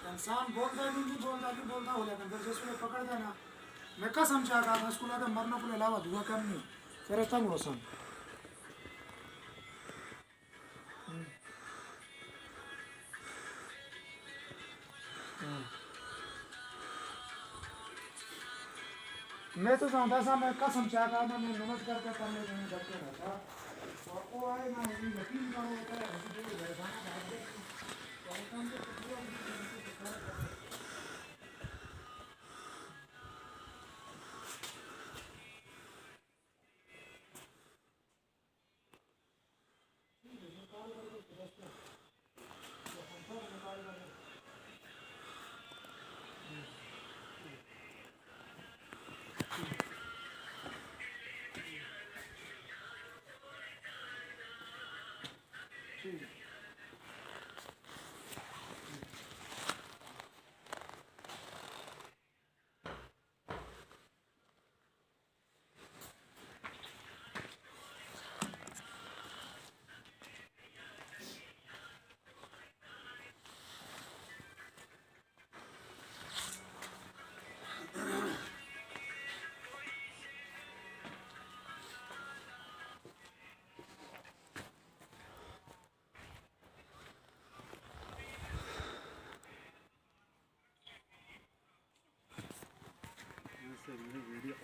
इंसान बोलता नहीं बोलता हो जाता फिर जिसमें पकड़ देना मैं कसम चाह रहा था स्कूल आते मरना को अलावा धुआं कम नहीं फिर तंग रोशन मैं तो चाहता था मैं कसम चाह रहा था मैं नमज करके करने के लिए करते रहता और वो आए ना यकीन करो होता है वीडियो